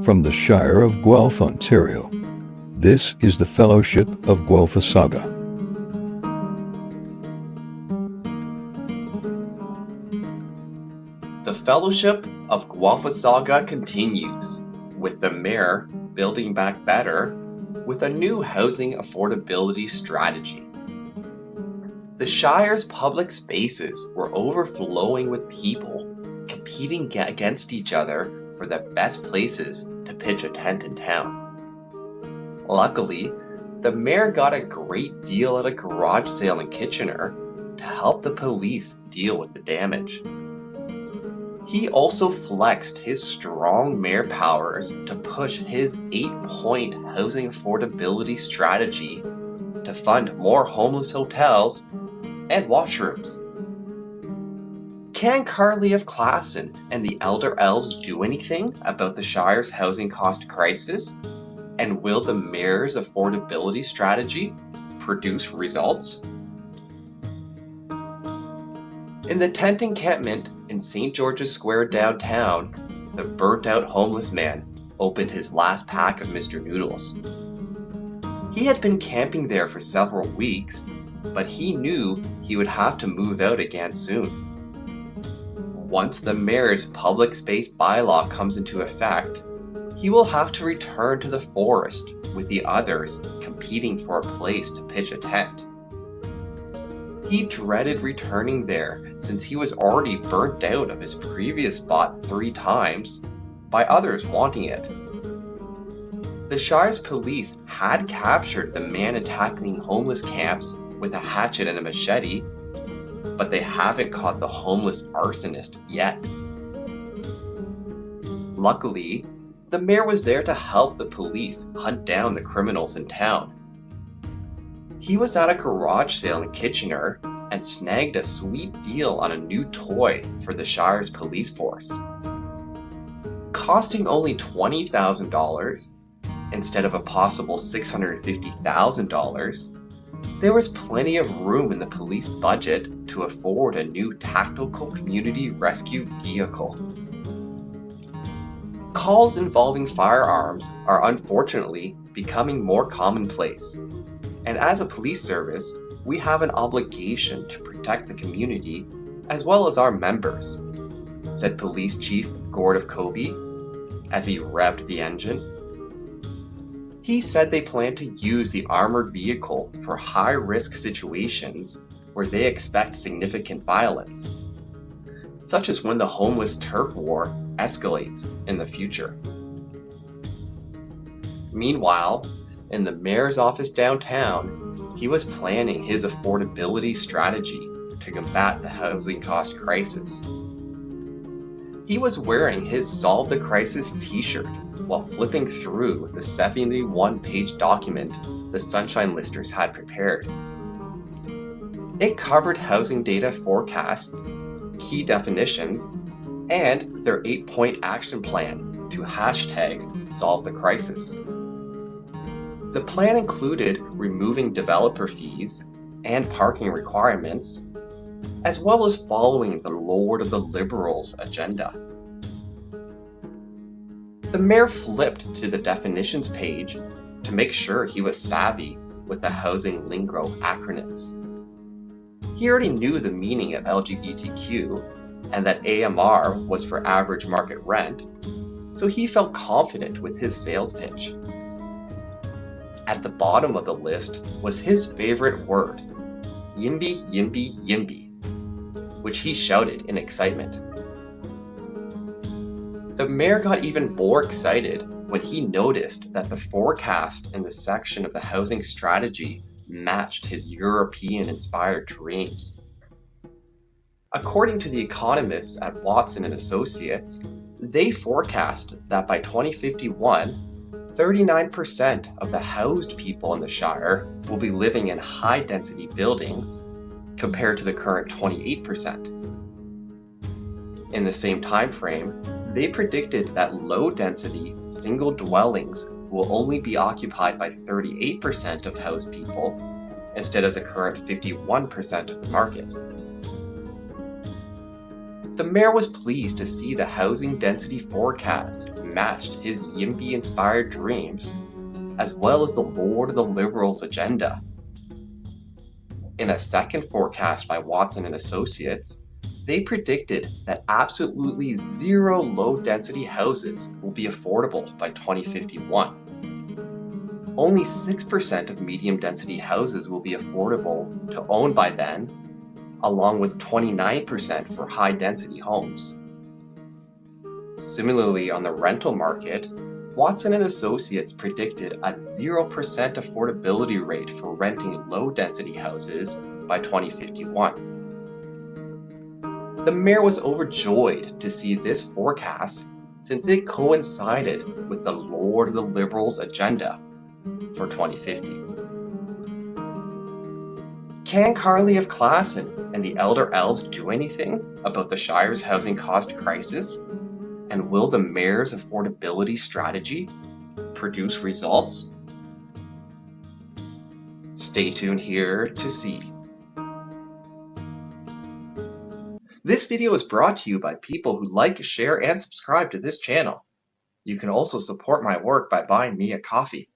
From the Shire of Guelph, Ontario, this is the Fellowship of Guelphissauga. The Fellowship of Guelphissauga continues, with the Mayor building back better with a new housing affordability strategy. The Shire's public spaces were overflowing with people competing against each other for the best places to pitch a tent in town. Luckily, the Mayor got a great deal at a garage sale in Kitchener to help the police deal with the damage. He also flexed his strong mayor powers to push his 8-point housing affordability strategy to fund more homeless hotels and washrooms. Can Carly of Classen and the Elder Elves do anything about the Shire's housing cost crisis? And will the mayor's affordability strategy produce results? In the tent encampment in St. George's Square downtown, the burnt-out homeless man opened his last pack of Mr. Noodles. He had been camping there for several weeks, but he knew he would have to move out again soon. Once the mayor's public space bylaw comes into effect, he will have to return to the forest with the others competing for a place to pitch a tent. He dreaded returning there since he was already burnt out of his previous spot 3 times by others wanting it. The Shire's police had captured the man attacking homeless camps with a hatchet and a machete, but they haven't caught the homeless arsonist yet. Luckily, the mayor was there to help the police hunt down the criminals in town. He was at a garage sale in Kitchener and snagged a sweet deal on a new toy for the Shire's police force. Costing only $20,000 instead of a possible $650,000, there was plenty of room in the police budget to afford a new tactical community rescue vehicle. Calls involving firearms are unfortunately becoming more commonplace. And as a police service, we have an obligation to protect the community as well as our members, said Police Chief Gord of Kobe as he revved the engine. He said they plan to use the armored vehicle for high-risk situations where they expect significant violence, such as when the homeless turf war escalates in the future. Meanwhile, in the mayor's office downtown, he was planning his affordability strategy to combat the housing cost crisis. He was wearing his Solve the Crisis t-shirt while flipping through the 71-page document the Sunshine Listers had prepared. It covered housing data forecasts, key definitions, and their 8-point action plan to #Solve the Crisis. The plan included removing developer fees and parking requirements, as well as following the Lord of the Liberals agenda. The mayor flipped to the definitions page to make sure he was savvy with the housing lingo acronyms. He already knew the meaning of LGBTQ and that AMR was for average market rent, so he felt confident with his sales pitch. At the bottom of the list was his favorite word, YIMBY, YIMBY, YIMBY, which he shouted in excitement. The mayor got even more excited when he noticed that the forecast in the section of the housing strategy matched his European-inspired dreams. According to the economists at Watson and Associates, they forecast that by 2051, 39% of the housed people in the Shire will be living in high-density buildings, compared to the current 28%. In the same time frame, they predicted that low-density single dwellings will only be occupied by 38% of housed people, instead of the current 51% of the market. The mayor was pleased to see the housing density forecast matched his YIMBY-inspired dreams, as well as the Lord of the Liberals agenda. In a second forecast by Watson and Associates, they predicted that absolutely zero low-density houses will be affordable by 2051. Only 6% of medium-density houses will be affordable to own by then, along with 29% for high-density homes. Similarly, on the rental market, Watson and Associates predicted a 0% affordability rate for renting low-density houses by 2051. The mayor was overjoyed to see this forecast since it coincided with the Lord of the Liberals agenda for 2050. Can Carly of Classen and the Elder Elves do anything about the Shire's housing cost crisis? And will the mayor's affordability strategy produce results? Stay tuned here to see. This video is brought to you by people who like, share, and subscribe to this channel. You can also support my work by buying me a coffee.